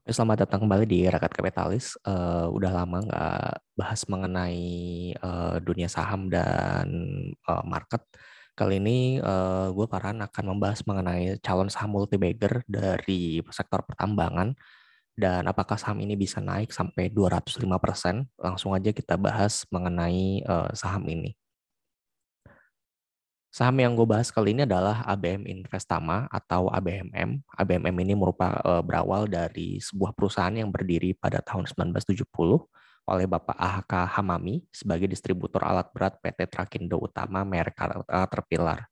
Selamat datang kembali di Rakat Kapitalis. Udah lama nggak bahas mengenai dunia saham dan market. Kali ini gue Farhan akan membahas mengenai calon saham multi-bagger dari sektor pertambangan dan apakah saham ini bisa naik sampai 205%. Langsung aja kita bahas mengenai saham ini. Saham yang gue bahas kali ini adalah ABM Investama atau ABMM. ABMM ini berawal dari sebuah perusahaan yang berdiri pada tahun 1970 oleh Bapak AHK Hamami sebagai distributor alat berat PT Trakindo Utama merek Caterpillar.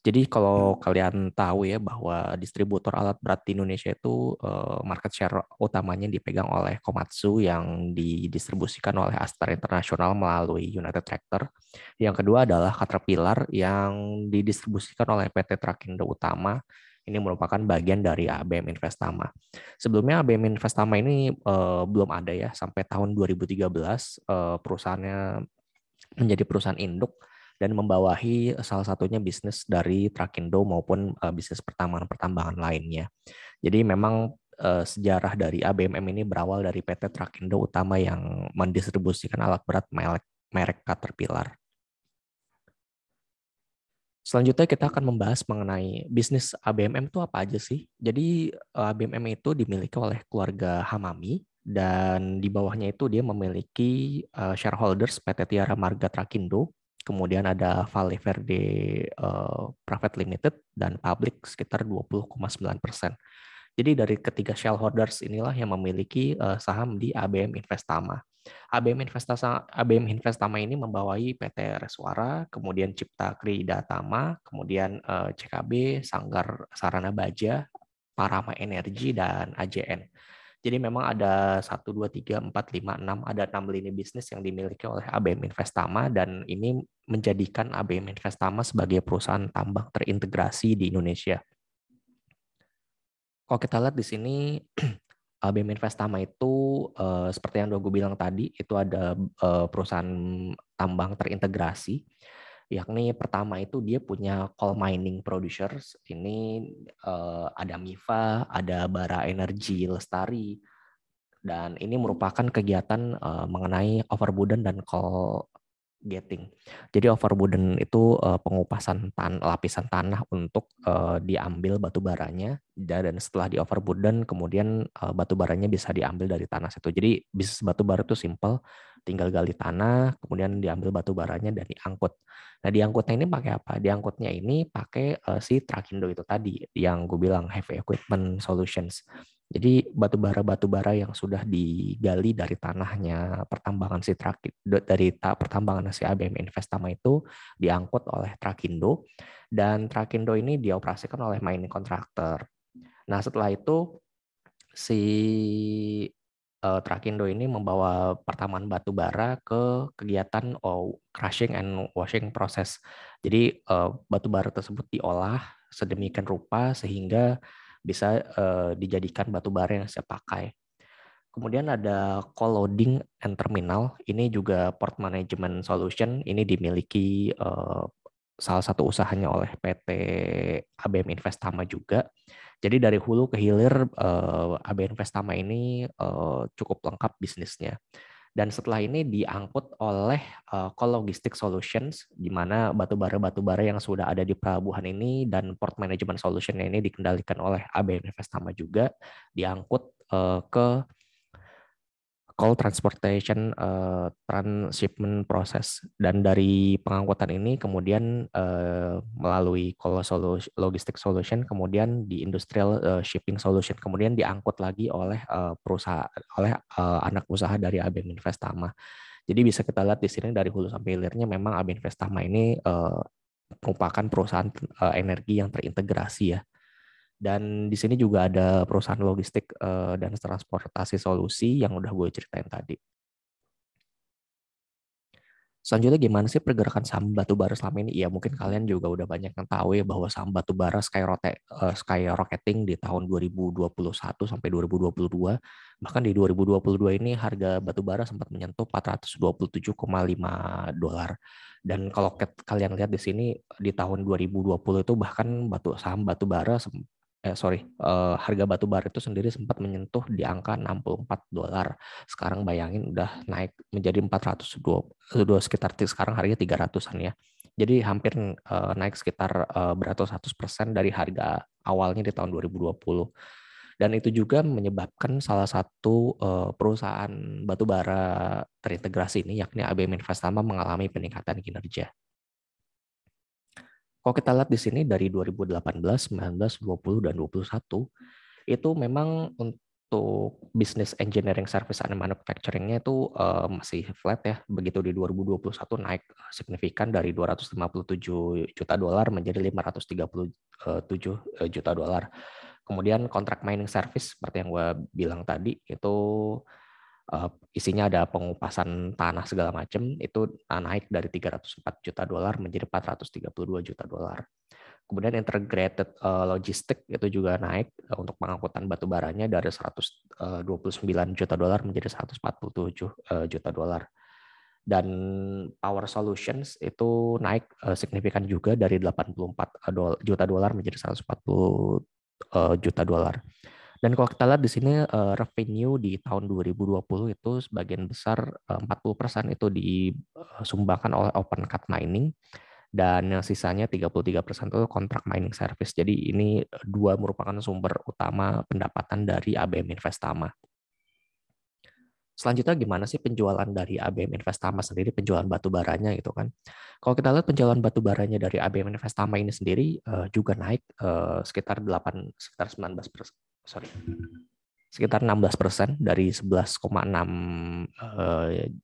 Jadi kalau kalian tahu ya bahwa distributor alat berat di Indonesia itu market share utamanya dipegang oleh Komatsu yang didistribusikan oleh Astra International melalui United Tractor. Yang kedua adalah Caterpillar yang didistribusikan oleh PT Trakindo Utama. Ini merupakan bagian dari ABM Investama. Sebelumnya ABM Investama ini belum ada ya sampai tahun 2013 perusahaannya menjadi perusahaan induk dan membawahi salah satunya bisnis dari Trakindo maupun bisnis pertambangan lainnya. Jadi memang sejarah dari ABMM ini berawal dari PT Trakindo Utama yang mendistribusikan alat berat merek Caterpillar. Selanjutnya kita akan membahas mengenai bisnis ABMM itu apa aja sih. Jadi ABMM itu dimiliki oleh keluarga Hamami dan di bawahnya itu dia memiliki shareholders PT Tiara Marga Trakindo, kemudian ada Vale Verde Private Limited dan public sekitar 20,9%. Jadi dari ketiga shareholders inilah yang memiliki saham di ABM Investama. ABM Investama ini membawahi PT Reswara, kemudian Cipta Krida Tama, kemudian CKB, Sanggar Sarana Baja, Parama Energi, dan AJN. Jadi memang ada 1, 2, 3, 4, 5, 6, ada 6 lini bisnis yang dimiliki oleh ABM Investama dan ini menjadikan ABM Investama sebagai perusahaan tambang terintegrasi di Indonesia. Kalau kita lihat di sini ABM Investama itu seperti yang udah gue bilang tadi, itu ada perusahaan tambang terintegrasi, yakni pertama itu dia punya coal mining producers. Ini ada Miva, ada Bara Energi Lestari, dan ini merupakan kegiatan mengenai overburden dan coal getting. Jadi overburden itu pengupasan lapisan tanah untuk diambil batu baranya, dan setelah di overburden kemudian batu baranya bisa diambil dari tanah situ. Jadi bisnis batu bara itu simple, tinggal gali tanah, kemudian diambil batu baranya dan diangkut. Nah, diangkutnya ini pakai apa? Diangkutnya ini pakai si Trakindo itu tadi yang gue bilang heavy equipment solutions. Jadi batu bara yang sudah digali dari tanahnya pertambangan si pertambangan si ABM Investama itu diangkut oleh Trakindo, dan Trakindo ini dioperasikan oleh mining contractor. Nah, setelah itu si Trakindo ini membawa pertambangan batu bara ke kegiatan crushing and washing process. Jadi batu bara tersebut diolah sedemikian rupa sehingga bisa dijadikan batu bara yang siap pakai. Kemudian ada coal loading and terminal. Ini juga port management solution. Ini dimiliki salah satu usahanya oleh PT ABM Investama juga. Jadi dari hulu ke hilir ABM Investama ini cukup lengkap bisnisnya. Dan setelah ini diangkut oleh Coal Logistic Solutions, di mana batubara yang sudah ada di pelabuhan ini dan port management solution ini dikendalikan oleh ABM Investama juga, diangkut ke coal transportation transshipment process, dan dari pengangkutan ini kemudian melalui coal logistic solution kemudian di industrial shipping solution, kemudian diangkut lagi oleh perusahaan anak usaha dari ABM Investama. Jadi bisa kita lihat di sini dari hulu sampai hilirnya memang ABM Investama ini merupakan perusahaan energi yang terintegrasi ya. Dan di sini juga ada perusahaan logistik dan transportasi solusi yang udah gue ceritain tadi. Selanjutnya gimana sih pergerakan saham batubara selama ini? Ya mungkin kalian juga udah banyak yang tahu ya bahwa saham batubara skyrocketing di tahun 2021 sampai 2022. Bahkan di 2022 ini harga batubara sempat menyentuh 427,5 dolar. Dan kalau kalian lihat di sini di tahun 2020 itu bahkan saham batubara harga batu bara itu sendiri sempat menyentuh di angka $64. Sekarang bayangin udah naik menjadi 402, sekitar sekarang harganya 300-an ya. Jadi hampir naik sekitar beratus-ratus persen dari harga awalnya di tahun 2020. Dan itu juga menyebabkan salah satu perusahaan batu bara terintegrasi ini, yakni ABM Investama, mengalami peningkatan kinerja. Kalau kita lihat di sini dari 2018, 19, 20, dan 21, itu memang untuk bisnis engineering service and manufacturing-nya itu masih flat ya. Begitu di 2021 naik signifikan dari $257 juta menjadi $537 juta. Kemudian kontrak mining service seperti yang gue bilang tadi itu isinya ada pengupasan tanah segala macam, itu naik dari $304 juta menjadi $432 juta. Kemudian integrated logistik itu juga naik untuk pengangkutan batu baranya dari $129 juta menjadi $147 juta. Dan power solutions itu naik signifikan juga dari $84 juta menjadi $140 juta. Dan kalau kita lihat di sini revenue di tahun 2020 itu sebagian besar 40% itu disumbangkan oleh open cut mining, dan yang sisanya 33% itu kontrak mining service. Jadi ini dua merupakan sumber utama pendapatan dari ABM Investama. Selanjutnya gimana sih penjualan dari ABM Investama sendiri, penjualan batu baranya gitu kan. Kalau kita lihat penjualan batu baranya dari ABM Investama ini sendiri juga naik sekitar 16% dari 11,6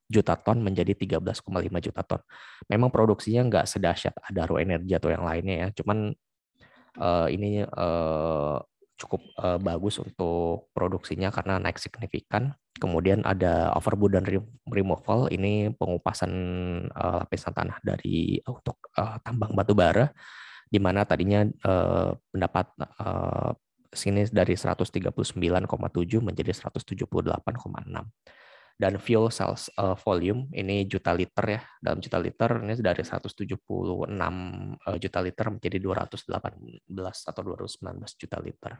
juta ton menjadi 13,5 juta ton. Memang produksinya nggak sedahsyat Adaro Energi atau yang lainnya ya, cuman ini cukup bagus untuk produksinya karena naik signifikan. Kemudian ada overburden removal, ini pengupasan lapisan tanah dari untuk tambang batu bara, di mana tadinya pendapat sini dari 139,7 menjadi 178,6. Dan fuel cells volume ini juta liter ya, dalam juta liter ini dari 176 juta liter menjadi 218 atau 219 juta liter.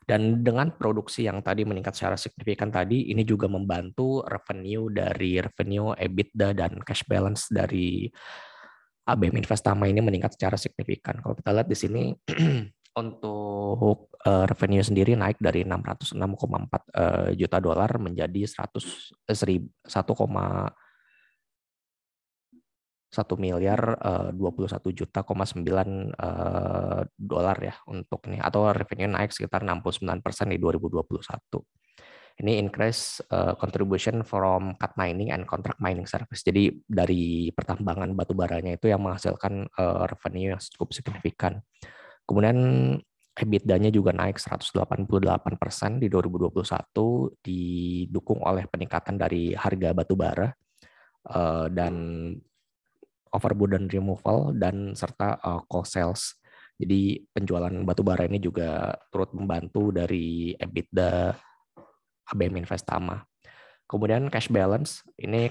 Dan dengan produksi yang tadi meningkat secara signifikan tadi, ini juga membantu revenue, EBITDA, dan cash balance dari ABM Investama ini meningkat secara signifikan. Kalau kita lihat di sini untuk revenue sendiri naik dari 606,4 juta dolar menjadi 1,21 miliar 21,9 juta dolar ya untuk ini, atau revenue naik sekitar 69% di 2021. Ini increase contribution from cut mining and contract mining service. Jadi dari pertambangan batu baranya itu yang menghasilkan revenue yang cukup signifikan. Kemudian EBITDA-nya juga naik 188% di 2021, didukung oleh peningkatan dari harga batu bara dan overburden removal dan serta cost sales. Jadi penjualan batu bara ini juga turut membantu dari EBITDA ABM Investama. Kemudian cash balance ini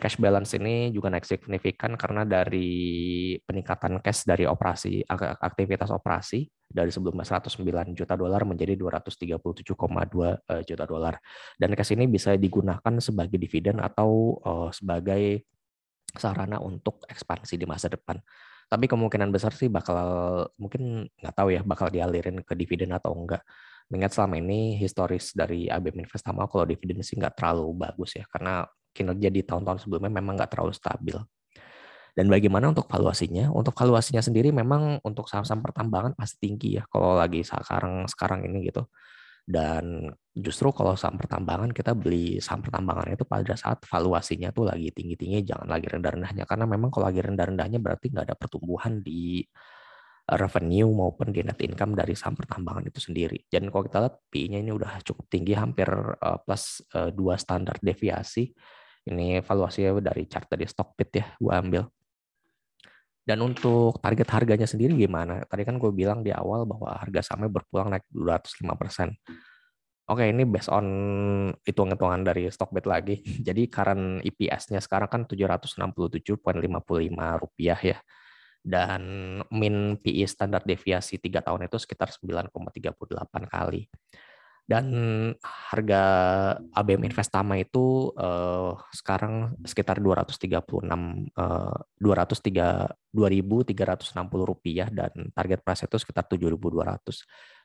juga naik signifikan karena dari peningkatan cash dari aktivitas operasi dari sebelumnya 109 juta dolar menjadi 237,2 juta dolar. Dan cash ini bisa digunakan sebagai dividen atau sebagai sarana untuk ekspansi di masa depan. Tapi kemungkinan besar sih mungkin nggak tahu ya, bakal dialirin ke dividen atau enggak. Mengingat selama ini historis dari ABM Investama kalau dividen sih nggak terlalu bagus ya, karena kinerja di tahun-tahun sebelumnya memang nggak terlalu stabil. Dan bagaimana untuk valuasinya? Untuk valuasinya sendiri memang untuk saham-saham pertambangan pasti tinggi ya kalau lagi sekarang ini gitu. Dan justru kalau saham pertambangan, kita beli saham pertambangan itu pada saat valuasinya tuh lagi tinggi-tinggi, jangan lagi rendah-rendahnya. Karena memang kalau lagi rendah-rendahnya berarti nggak ada pertumbuhan di revenue maupun di net income dari saham pertambangan itu sendiri. Dan kalau kita lihat PI-nya ini udah cukup tinggi, hampir plus 2 standar deviasi. Ini valuasinya dari chart dari Stockbit ya, gue ambil. Dan untuk target harganya sendiri gimana? Tadi kan gue bilang di awal bahwa harga sahamnya berpulang naik 205%. Oke, ini based on hitung-hitungan dari Stockbit lagi. Jadi current EPS-nya sekarang kan 767,55 rupiah ya. dan min PE standar deviasi 3 tahun itu sekitar 9,38 kali. Dan harga ABM Investama itu sekarang sekitar 236 2.360 rupiah, dan target price itu sekitar 7.200,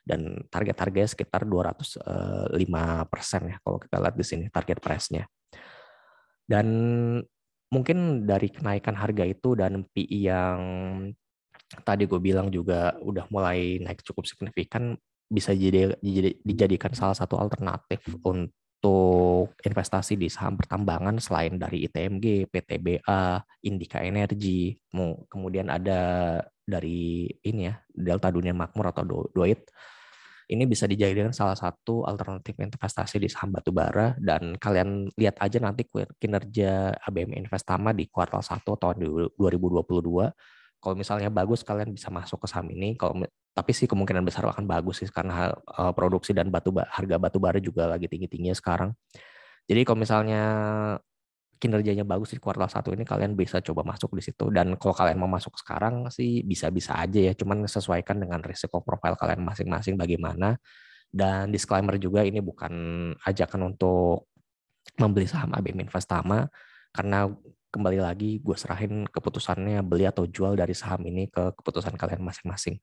dan target harganya sekitar 205% ya kalau kita lihat di sini target price-nya. Dan mungkin dari kenaikan harga itu dan PE yang tadi gue bilang juga udah mulai naik cukup signifikan, bisa dijadikan salah satu alternatif untuk investasi di saham pertambangan selain dari ITMG, PTBA, Indika Energi, kemudian ada dari ini ya, Delta Dunia Makmur atau Doit. Ini bisa dijadikan salah satu alternatif investasi di saham batubara, dan kalian lihat aja nanti kinerja ABM Investama di kuartal 1 tahun 2022. Kalau misalnya bagus, kalian bisa masuk ke saham ini. Tapi sih kemungkinan besar akan bagus sih, karena produksi dan harga batubara juga lagi tinggi-tingginya sekarang. Jadi kalau misalnya kinerjanya bagus di kuartal 1 ini, kalian bisa coba masuk di situ. Dan kalau kalian mau masuk sekarang sih bisa-bisa aja ya, cuman sesuaikan dengan risiko profil kalian masing-masing bagaimana. Dan disclaimer juga, ini bukan ajakan untuk membeli saham ABM Investama, karena kembali lagi gue serahin keputusannya beli atau jual dari saham ini ke keputusan kalian masing-masing.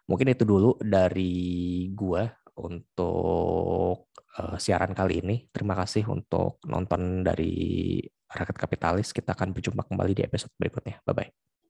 Mungkin itu dulu dari gue untuk siaran kali ini. Terima kasih untuk nonton dari Rakyat Kapitalis. Kita akan berjumpa kembali di episode berikutnya. Bye-bye.